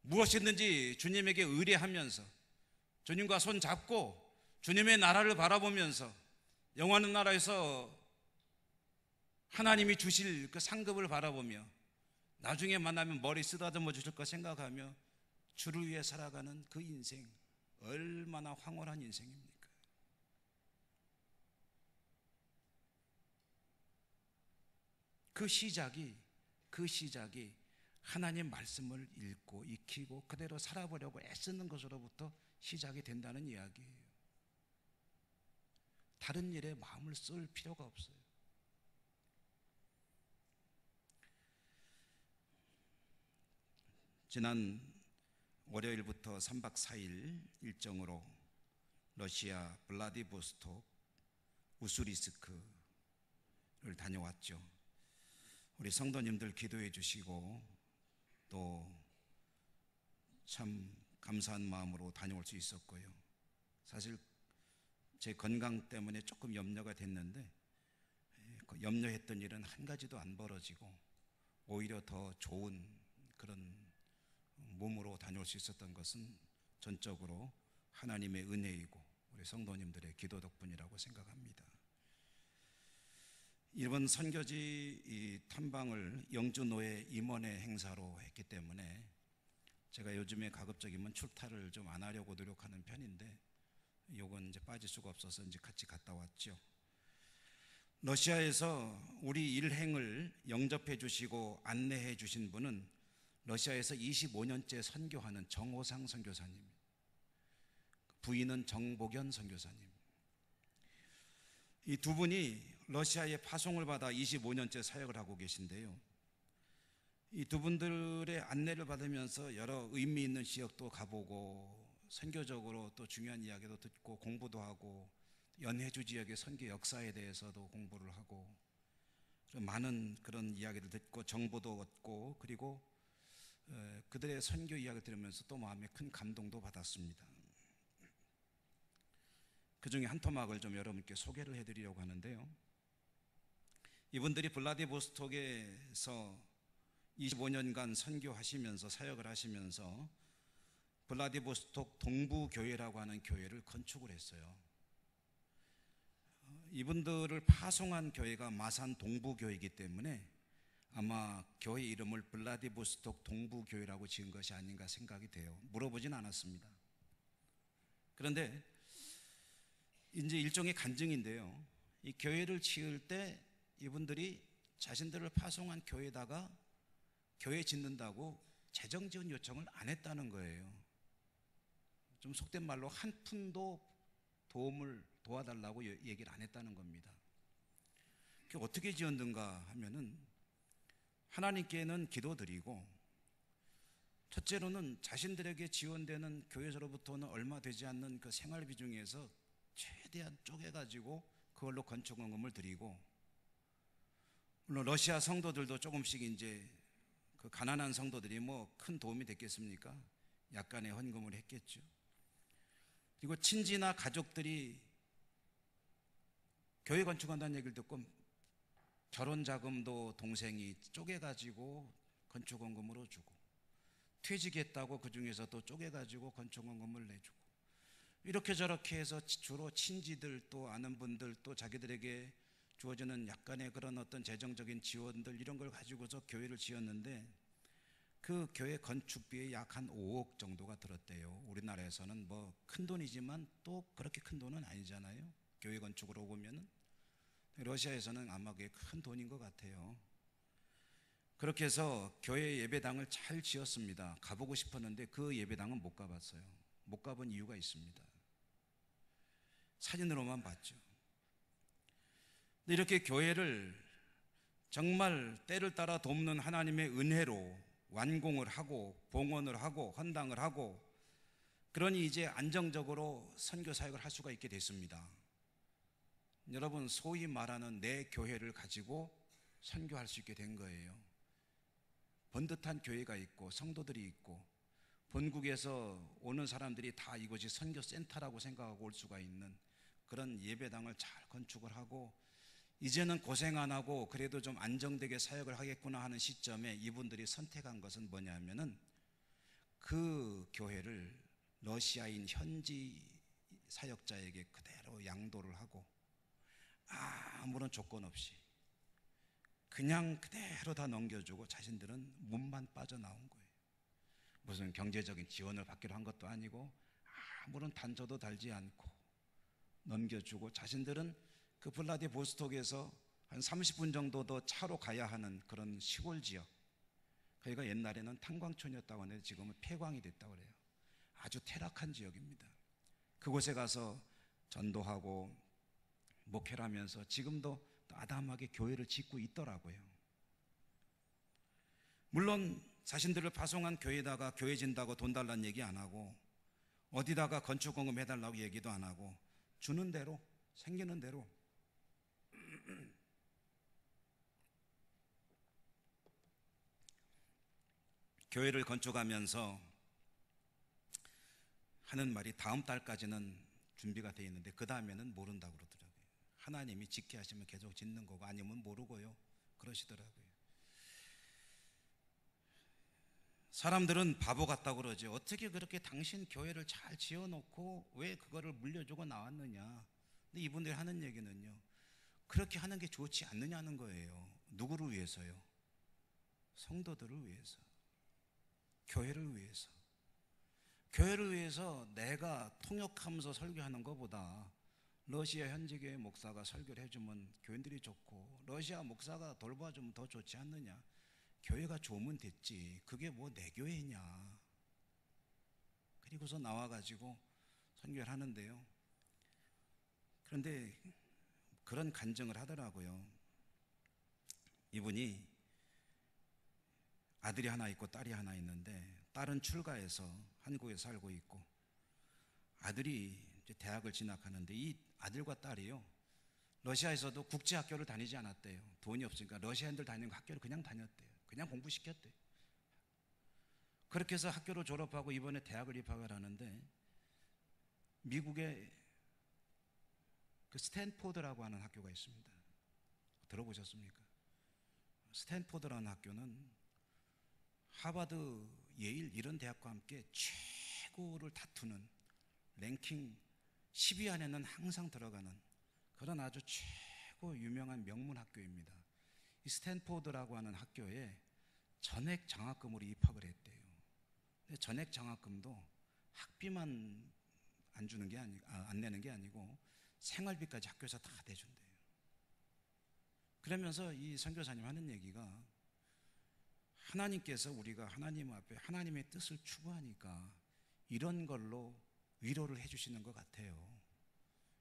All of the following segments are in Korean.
무엇이든지 주님에게 의뢰하면서 주님과 손 잡고 주님의 나라를 바라보면서 영원한 나라에서 하나님이 주실 그 상급을 바라보며 나중에 만나면 머리 쓰다듬어 주실 거 생각하며 주를 위해 살아가는 그 인생, 얼마나 황홀한 인생입니까? 그 시작이 하나님 말씀을 읽고 익히고 그대로 살아보려고 애쓰는 것으로부터 시작이 된다는 이야기예요. 다른 일에 마음을 쓸 필요가 없어요. 지난 월요일부터 3박 4일 일정으로 러시아 블라디보스톡, 우수리스크를 다녀왔죠. 우리 성도님들 기도해 주시고 또 참 감사한 마음으로 다녀올 수 있었고요. 사실 제 건강 때문에 조금 염려가 됐는데 염려했던 일은 한 가지도 안 벌어지고 오히려 더 좋은 그런 몸으로 다녀올 수 있었던 것은 전적으로 하나님의 은혜이고 우리 성도님들의 기도 덕분이라고 생각합니다. 이번 선교지 이 탐방을 영주노회 임원회 행사로 했기 때문에 제가 요즘에 가급적이면 출타를 좀 안 하려고 노력하는 편인데 요건 이제 빠질 수가 없어서 이제 같이 갔다 왔죠. 러시아에서 우리 일행을 영접해 주시고 안내해 주신 분은 러시아에서 25년째 선교하는 정호상 선교사님, 부인은 정복연 선교사님. 이 두 분이 러시아에 파송을 받아 25년째 사역을 하고 계신데요. 이 두 분들의 안내를 받으면서 여러 의미 있는 지역도 가보고 선교적으로 또 중요한 이야기도 듣고 공부도 하고 연해주 지역의 선교 역사에 대해서도 공부를 하고 많은 그런 이야기를 듣고 정보도 얻고 그리고 그들의 선교 이야기를 들으면서 또 마음에 큰 감동도 받았습니다. 그 중에 한 토막을 좀 여러분께 소개를 해드리려고 하는데요. 이분들이 블라디보스톡에서 25년간 선교하시면서 사역을 하시면서 블라디보스톡 동부교회라고 하는 교회를 건축을 했어요. 이분들을 파송한 교회가 마산 동부교회이기 때문에 아마 교회 이름을 블라디보스톡 동부교회라고 지은 것이 아닌가 생각이 돼요. 물어보진 않았습니다. 그런데 이제 일종의 간증인데요. 이 교회를 지을 때 이분들이 자신들을 파송한 교회에다가 교회 짓는다고 재정 지원 요청을 안 했다는 거예요. 좀 속된 말로 한 푼도 도움을 도와달라고 얘기를 안 했다는 겁니다. 그게 어떻게 지었는가 하면은 하나님께는 기도드리고 첫째로는 자신들에게 지원되는 교회에서로부터는 얼마 되지 않는 그 생활비 중에서 최대한 쪼개가지고 그걸로 건축원금을 드리고, 물론 러시아 성도들도 조금씩 이제 그 가난한 성도들이 뭐 큰 도움이 됐겠습니까? 약간의 헌금을 했겠죠. 그리고 친지나 가족들이 교회 건축한다는 얘기를 듣고 결혼 자금도 동생이 쪼개가지고 건축원금으로 주고, 퇴직했다고 그 중에서 또 쪼개가지고 건축원금을 내주고, 이렇게 저렇게 해서 주로 친지들 또 아는 분들 또 자기들에게 주어지는 약간의 그런 어떤 재정적인 지원들 이런 걸 가지고서 교회를 지었는데 그 교회 건축비에 약 한 5억 정도가 들었대요. 우리나라에서는 뭐 큰 돈이지만 또 그렇게 큰 돈은 아니잖아요. 교회 건축으로 보면은. 러시아에서는 아마 그게 큰 돈인 것 같아요. 그렇게 해서 교회 예배당을 잘 지었습니다. 가보고 싶었는데 그 예배당은 못 가봤어요. 못 가본 이유가 있습니다. 사진으로만 봤죠. 이렇게 교회를 정말 때를 따라 돕는 하나님의 은혜로 완공을 하고 봉헌을 하고 헌당을 하고, 그러니 이제 안정적으로 선교 사역을 할 수가 있게 됐습니다. 여러분, 소위 말하는 내 교회를 가지고 선교할 수 있게 된 거예요. 번듯한 교회가 있고 성도들이 있고 본국에서 오는 사람들이 다 이곳이 선교센터라고 생각하고 올 수가 있는 그런 예배당을 잘 건축을 하고, 이제는 고생 안 하고 그래도 좀 안정되게 사역을 하겠구나 하는 시점에 이분들이 선택한 것은 뭐냐면은 그 교회를 러시아인 현지 사역자에게 그대로 양도를 하고 아무런 조건 없이 그냥 그대로 다 넘겨주고 자신들은 문만 빠져나온 거예요. 무슨 경제적인 지원을 받기로 한 것도 아니고 아무런 단서도 달지 않고 넘겨주고 자신들은 그 블라디보스톡에서 한 30분 정도 더 차로 가야 하는 그런 시골 지역, 거기가 옛날에는 탄광촌이었다고 하는데 지금은 폐광이 됐다고 그래요. 아주 퇴락한 지역입니다. 그곳에 가서 전도하고 목회를 하면서 지금도 아담하게 교회를 짓고 있더라고요. 물론 자신들을 파송한 교회에다가 교회 진다고 돈 달라는 얘기 안 하고 어디다가 건축공금 해달라고 얘기도 안 하고 주는 대로 생기는 대로 교회를 건축하면서 하는 말이 다음 달까지는 준비가 되어 있는데 그 다음에는 모른다고 그러더라고요. 하나님이 짓게 하시면 계속 짓는 거고 아니면 모르고요 그러시더라고요. 사람들은 바보 같다고 그러죠. 어떻게 그렇게 당신 교회를 잘 지어놓고 왜 그거를 물려주고 나왔느냐. 근데 이분들이 하는 얘기는요, 그렇게 하는 게 좋지 않느냐는 거예요. 누구를 위해서요? 성도들을 위해서, 교회를 위해서. 교회를 위해서 내가 통역하면서 설교하는 것보다 러시아 현지교회 목사가 설교를 해주면 교인들이 좋고 러시아 목사가 돌봐주면 더 좋지 않느냐. 교회가 좋으면 됐지 그게 뭐 내 교회냐. 그리고서 나와가지고 설교를 하는데요, 그런데 그런 간증을 하더라고요. 이분이 아들이 하나 있고 딸이 하나 있는데 딸은 출가해서 한국에 살고 있고 아들이 이제 대학을 진학하는데 이 아들과 딸이요, 러시아에서도 국제학교를 다니지 않았대요. 돈이 없으니까 러시아인들 다니는 학교를 그냥 다녔대요. 그냥 공부시켰대요. 그렇게 해서 학교를 졸업하고 이번에 대학을 입학을 하는데 미국의 그 스탠포드라고 하는 학교가 있습니다. 들어보셨습니까? 스탠포드라는 학교는 하버드, 예일 이런 대학과 함께 최고를 다투는 랭킹 10위 안에는 항상 들어가는 그런 아주 최고 유명한 명문 학교입니다. 이 스탠포드라고 하는 학교에 전액 장학금으로 입학을 했대요. 근데 전액 장학금도 학비만 안 주는 게 안 내는 게 아니고 생활비까지 학교에서 다 대준대요. 그러면서 이 선교사님 하는 얘기가 하나님께서 우리가 하나님 앞에 하나님의 뜻을 추구하니까 이런 걸로 위로를 해주시는 것 같아요.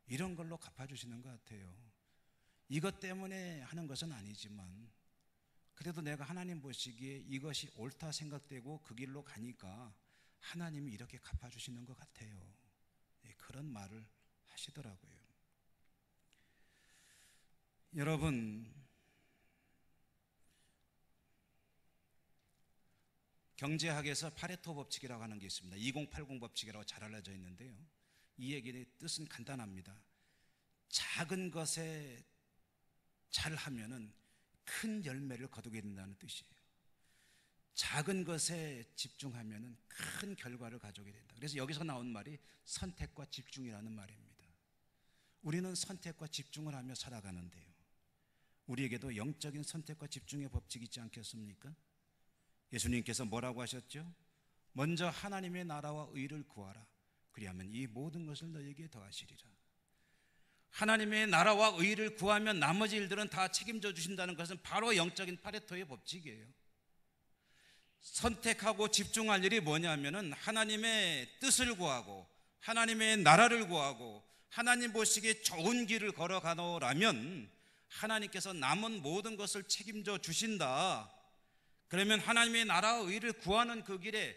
이런 걸로 갚아주시는 것 같아요. 이것 때문에 하는 것은 아니지만 그래도 내가 하나님 보시기에 이것이 옳다 생각되고 그 길로 가니까 하나님이 이렇게 갚아주시는 것 같아요. 그런 말을 하시더라고요. 여러분, 경제학에서 파레토 법칙이라고 하는 게 있습니다. 2080 법칙이라고 잘 알려져 있는데요, 이 얘기의 뜻은 간단합니다. 작은 것에 잘하면은 큰 열매를 거두게 된다는 뜻이에요. 작은 것에 집중하면은 큰 결과를 가져오게 된다. 그래서 여기서 나온 말이 선택과 집중이라는 말입니다. 우리는 선택과 집중을 하며 살아가는데요, 우리에게도 영적인 선택과 집중의 법칙이 있지 않겠습니까? 예수님께서 뭐라고 하셨죠? 먼저 하나님의 나라와 의를 구하라. 그리하면 이 모든 것을 너에게 더하시리라. 하나님의 나라와 의를 구하면 나머지 일들은 다 책임져 주신다는 것은 바로 영적인 파레토의 법칙이에요. 선택하고 집중할 일이 뭐냐면은 하나님의 뜻을 구하고 하나님의 나라를 구하고 하나님 보시기에 좋은 길을 걸어가노라면 하나님께서 남은 모든 것을 책임져 주신다. 그러면 하나님의 나라와 의를 구하는 그 길에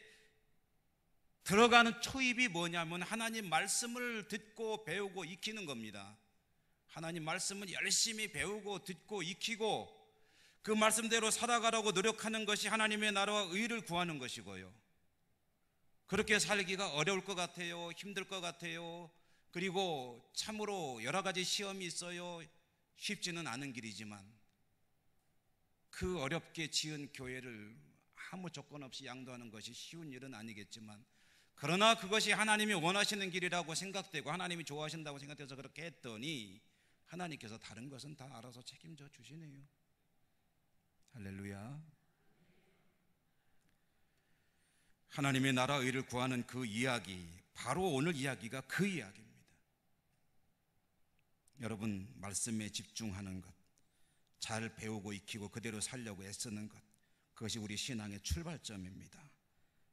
들어가는 초입이 뭐냐면 하나님 말씀을 듣고 배우고 익히는 겁니다. 하나님 말씀을 열심히 배우고 듣고 익히고 그 말씀대로 살아가라고 노력하는 것이 하나님의 나라와 의를 구하는 것이고요. 그렇게 살기가 어려울 것 같아요. 힘들 것 같아요. 그리고 참으로 여러 가지 시험이 있어요. 쉽지는 않은 길이지만 그 어렵게 지은 교회를 아무 조건 없이 양도하는 것이 쉬운 일은 아니겠지만, 그러나 그것이 하나님이 원하시는 길이라고 생각되고 하나님이 좋아하신다고 생각돼서 그렇게 했더니 하나님께서 다른 것은 다 알아서 책임져 주시네요. 할렐루야. 하나님의 나라 의를 구하는 그 이야기, 바로 오늘 이야기가 그 이야기입니다. 여러분, 말씀에 집중하는 것, 잘 배우고 익히고 그대로 살려고 애쓰는 것, 그것이 우리 신앙의 출발점입니다.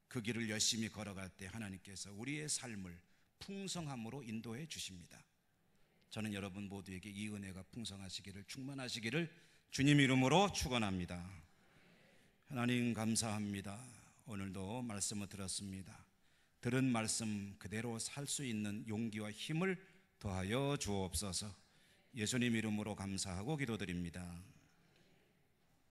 그 길을 열심히 걸어갈 때 하나님께서 우리의 삶을 풍성함으로 인도해 주십니다. 저는 여러분 모두에게 이 은혜가 풍성하시기를, 충만하시기를 주님 이름으로 축원합니다. 하나님 감사합니다. 오늘도 말씀을 들었습니다. 들은 말씀 그대로 살 수 있는 용기와 힘을 더하여 주옵소서. 예수님 이름으로 감사하고 기도드립니다.